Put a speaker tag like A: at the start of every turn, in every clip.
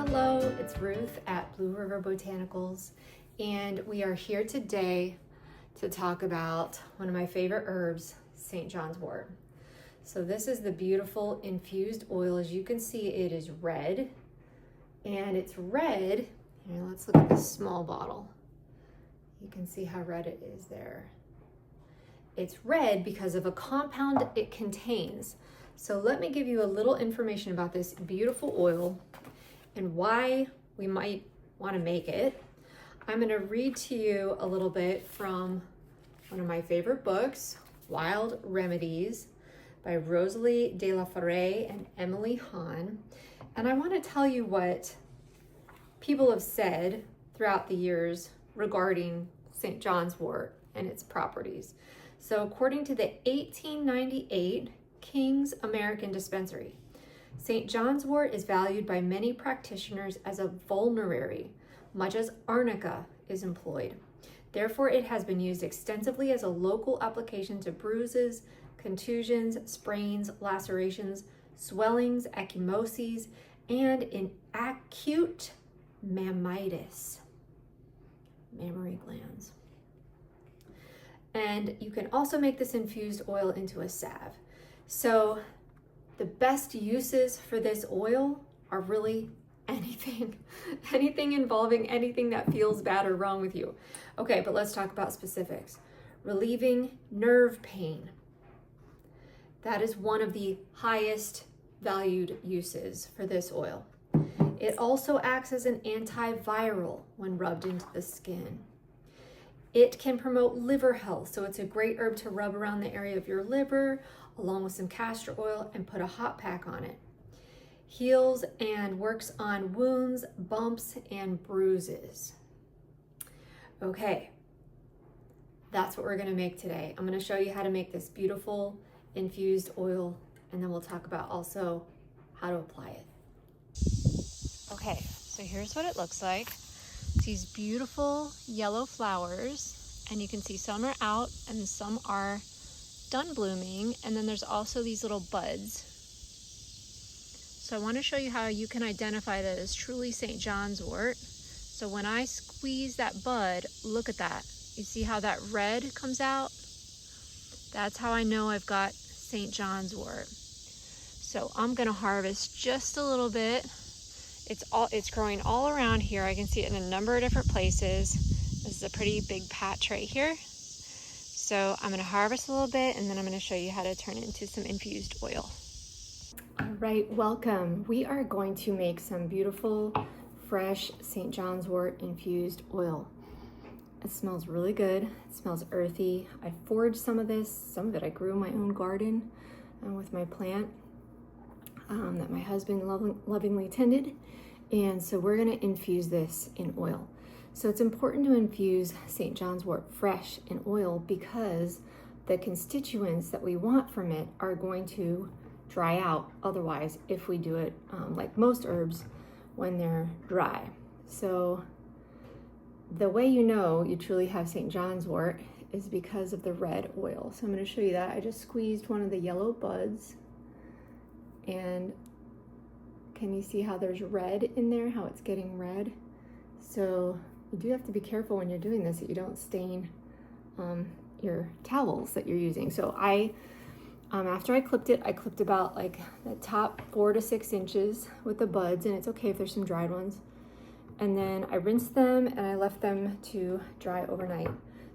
A: Hello, it's Ruth at Blue River Botanicals, and we are here today to talk about one of my favorite herbs, St. John's wort. So this is the beautiful infused oil. As you can see, it is red, and it's red. Here, let's look at this small bottle. You can see how red it is there. It's red because of a compound it contains. So let me give you a little information about this beautiful oil and why we might want to make it. I'm going to read to you a little bit from one of my favorite books, Wild Remedies by Rosalee, DeLaForet, and Emily Hahn. And I want to tell you what people have said throughout the years regarding St. John's wort and its properties. So according to the 1898 King's American Dispensary, St. John's wort is valued by many practitioners as a vulnerary, much as arnica is employed. Therefore, it has been used extensively as a local application to bruises, contusions, sprains, lacerations, swellings, ecchymoses, and in acute mammalitis, mammary glands. And you can also make this infused oil into a salve. So the best uses for this oil are really anything involving anything that feels bad or wrong with you. Okay, but let's talk about specifics. Relieving nerve pain. That is one of the highest valued uses for this oil. It also acts as an antiviral when rubbed into the skin. It can promote liver health, so it's a great herb to rub around the area of your liver along with some castor oil and put a hot pack on it. Heals and works on wounds, bumps, and bruises. Okay, that's what we're gonna make today. I'm gonna show you how to make this beautiful infused oil, and then we'll talk about also how to apply it. Okay, so here's what it looks like. It's these beautiful yellow flowers, and you can see some are out and some are done blooming, and then there's also these little buds. So I want to show you how you can identify that as truly St. John's wort. So when I squeeze that bud, look at that. You see how that red comes out? That's how I know I've got St. John's wort. So I'm going to harvest just a little bit. It's growing all around here. I can see it in a number of different places. This is a pretty big patch right here. So I'm going to harvest a little bit, and then I'm going to show you how to turn it into some infused oil. All right, welcome. We are going to make some beautiful, fresh St. John's wort infused oil. It smells really good. It smells earthy. I foraged some of this. Some of it I grew in my own garden with my plant that my husband lovingly tended. And so we're going to infuse this in oil. So it's important to infuse St. John's wort fresh in oil because the constituents that we want from it are going to dry out otherwise if we do it like most herbs when they're dry. So the way you know you truly have St. John's wort is because of the red oil. So I'm going to show you that. I just squeezed one of the yellow buds, and can you see how there's red in there, how it's getting red? So you do have to be careful when you're doing this that you don't stain your towels that you're using. So after I clipped it, I clipped about like the top 4 to 6 inches with the buds, and it's okay if there's some dried ones. And then I rinsed them and I left them to dry overnight.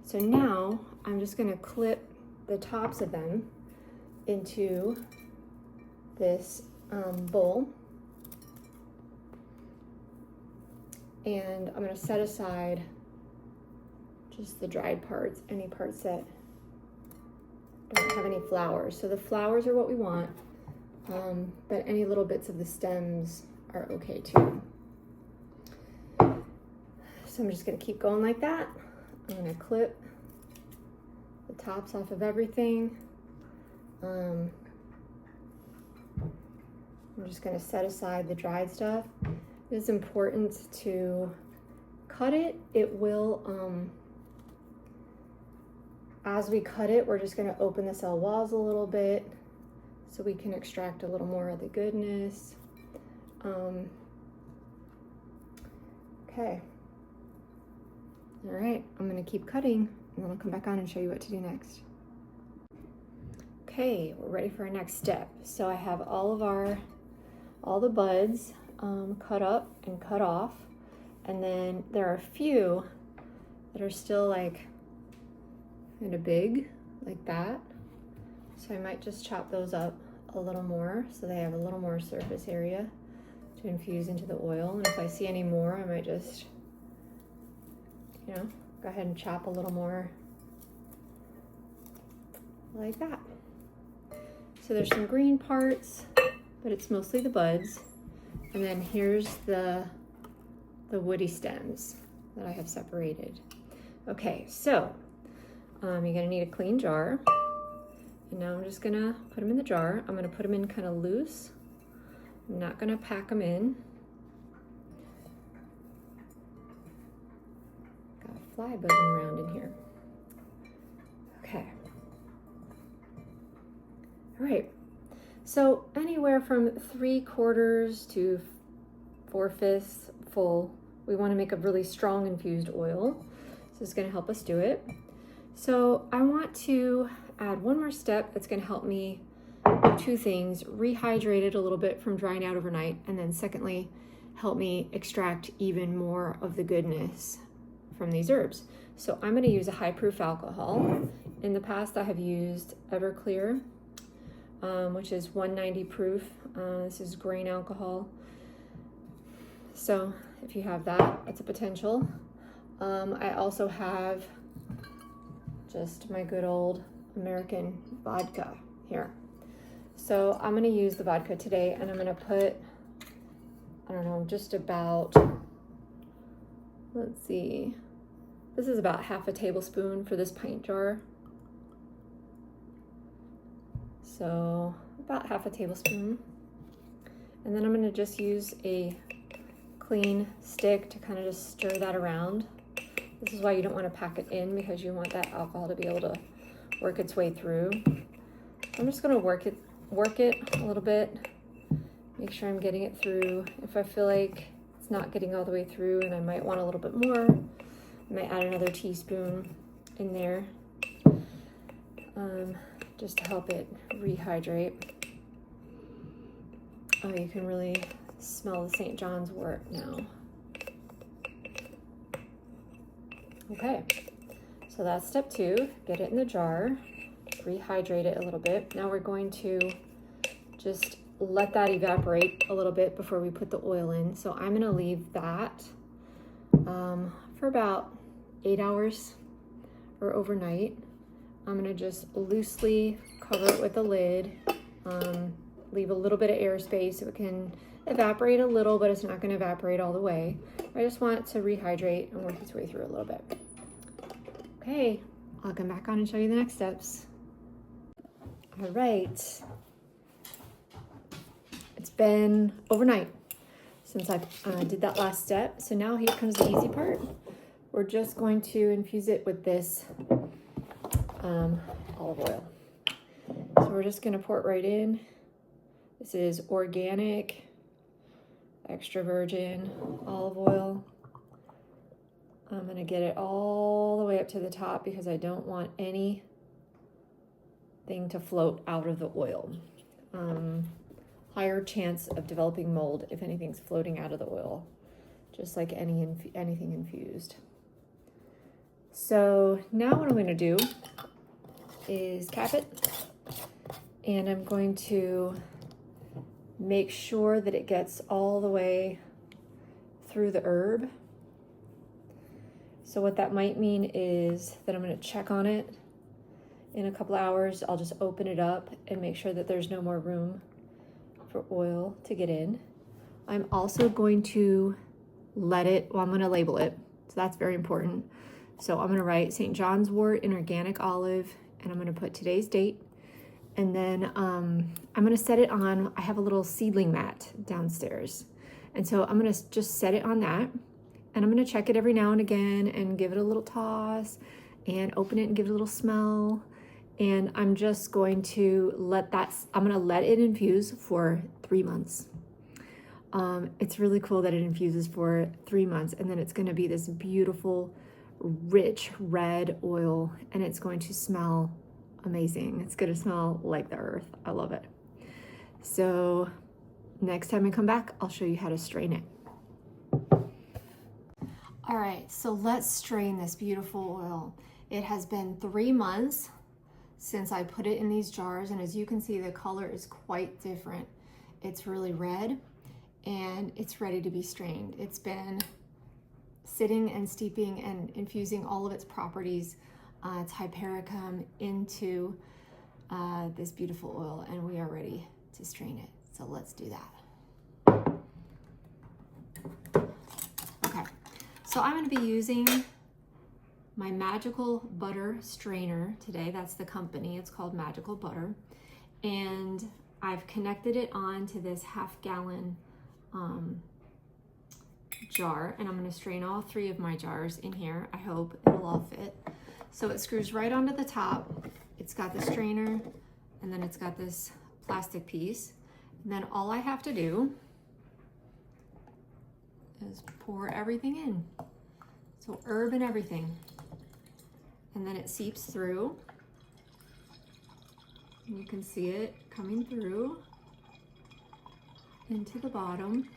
A: So now I'm just gonna clip the tops of them into this bowl. And I'm going to set aside just the dried parts, any parts that don't have any flowers. So the flowers are what we want, but any little bits of the stems are okay too. So I'm just going to keep going like that. I'm going to clip the tops off of everything. I'm just going to set aside the dried stuff. It's important to cut it. It will, as we cut it, we're just going to open the cell walls a little bit so we can extract a little more of the goodness. Okay. All right, I'm gonna keep cutting and then I'll come back on and show you what to do next. Okay, we're ready for our next step. So I have all the buds cut up and cut off, and then there are a few that are still like kind of big, like that. So I might just chop those up a little more so they have a little more surface area to infuse into the oil. And if I see any more, I might just, you know, go ahead and chop a little more like that. So there's some green parts, but it's mostly the buds. And then here's the woody stems that I have separated. Okay, so you're gonna need a clean jar. And now I'm just gonna put them in the jar. I'm gonna put them in kind of loose. I'm not gonna pack them in. Got a fly buzzing around in here. Okay. All right, so anywhere from 3/4 to 4/5 full, we want to make a really strong infused oil. So it's going to help us do it. So I want to add one more step that's going to help me do two things: rehydrate it a little bit from drying out overnight, and then secondly, help me extract even more of the goodness from these herbs. So I'm going to use a high proof alcohol. In the past, I have used Everclear, which is 190 proof. This is grain alcohol. So if you have that, that's a potential. I also have just my good old American vodka here. So I'm gonna use the vodka today, and I'm gonna put, I don't know, just about, let's see, this is about half a tablespoon for this pint jar. So about half a tablespoon. And then I'm gonna just use a clean stick to kind of just stir that around. This is why you don't want to pack it in, because you want that alcohol to be able to work its way through. I'm just gonna work it a little bit, make sure I'm getting it through. If I feel like it's not getting all the way through and I might want a little bit more, I might add another teaspoon in there. Just to help it rehydrate. Oh, you can really smell the St. John's wort now. Okay, so that's step 2. Get it in the jar, rehydrate it a little bit. Now we're going to just let that evaporate a little bit before we put the oil in. So I'm gonna leave that for about 8 hours or overnight. I'm gonna just loosely cover it with a lid, leave a little bit of airspace so it can evaporate a little, but it's not gonna evaporate all the way. I just want it to rehydrate and work its way through a little bit. Okay, I'll come back on and show you the next steps. All right, it's been overnight since I did that last step. So now here comes the easy part. We're just going to infuse it with this olive oil. So we're just gonna pour it right in. This is organic, extra virgin olive oil. I'm gonna get it all the way up to the top because I don't want anything to float out of the oil. Higher chance of developing mold if anything's floating out of the oil, just like anything infused. So now what I'm gonna do is cap it, and I'm going to make sure that it gets all the way through the herb. So what that might mean is that I'm going to check on it in a couple hours. I'll just open it up and make sure that there's no more room for oil to get in. I'm also going to I'm going to label it. So that's very important. So I'm going to write St. John's wort in organic olive, and I'm going to put today's date. And then I'm going to set it on, I have a little seedling mat downstairs. And so I'm going to just set it on that. And I'm going to check it every now and again and give it a little toss and open it and give it a little smell. And I'm just going to let it infuse for 3 months. It's really cool that it infuses for 3 months, and then it's going to be this beautiful, rich red oil, and it's going to smell amazing. It's going to smell like the earth. I love it. So next time I come back, I'll show you how to strain it. All right, so let's strain this beautiful oil. It has been 3 months since I put it in these jars, and as you can see, the color is quite different. It's really red, and it's ready to be strained. It's been sitting and steeping and infusing all of its properties, its hypericum, into this beautiful oil, and we are ready to strain it. So let's do that. Okay, so I'm going to be using my Magical Butter strainer today. That's the company. It's called Magical Butter, and I've connected it on to this half-gallon jar, and I'm going to strain all 3 of my jars in here. I hope it'll all fit. So it screws right onto the top. It's got the strainer, and then it's got this plastic piece. And then all I have to do is pour everything in. So herb and everything. And then it seeps through. And you can see it coming through into the bottom.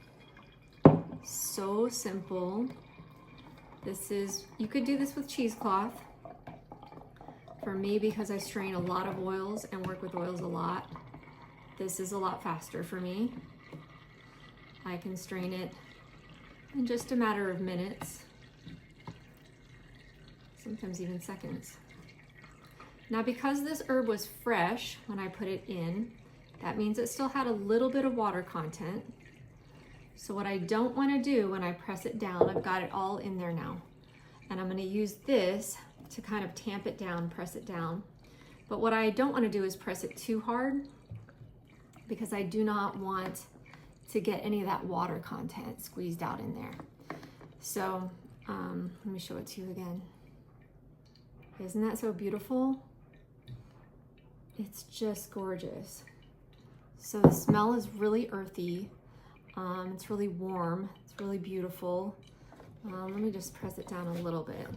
A: So simple. This is, you could do this with cheesecloth. For me, because I strain a lot of oils and work with oils a lot, this is a lot faster for me. I can strain it in just a matter of minutes, sometimes even seconds. Now, because this herb was fresh when I put it in, that means it still had a little bit of water content. So what I don't want to do when I press it down, I've got it all in there now, and I'm going to use this to kind of tamp it down, press it down. But what I don't want to do is press it too hard, because I do not want to get any of that water content squeezed out in there. So let me show it to you again. Isn't that so beautiful? It's just gorgeous. So the smell is really earthy. It's really warm. It's really beautiful. Let me just press it down a little bit,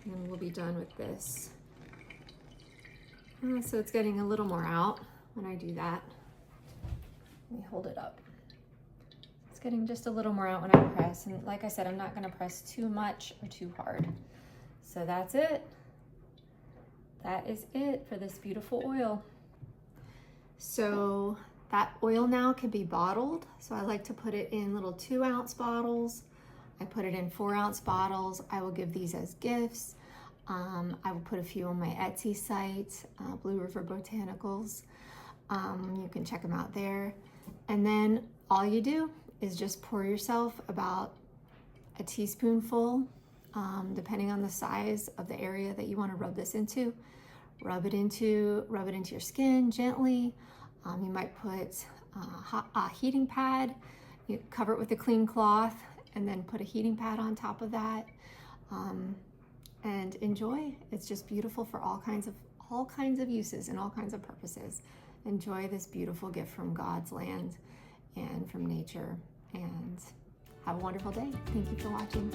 A: and then we'll be done with this. So it's getting a little more out when I do that. Let me hold it up. It's getting just a little more out when I press, and like I said, I'm not going to press too much or too hard. So that's it. That is it for this beautiful oil. So that oil now can be bottled. So I like to put it in little 2-ounce bottles. I put it in 4-ounce bottles. I will give these as gifts. I will put a few on my Etsy site, Blue River Botanicals. You can check them out there. And then all you do is just pour yourself about a teaspoonful, depending on the size of the area that you want to rub this into. Rub it into your skin gently. You might put a heating pad. You cover it with a clean cloth, and then put a heating pad on top of that, and enjoy. It's just beautiful for all kinds of uses and all kinds of purposes. Enjoy this beautiful gift from God's land and from nature, and have a wonderful day. Thank you for watching.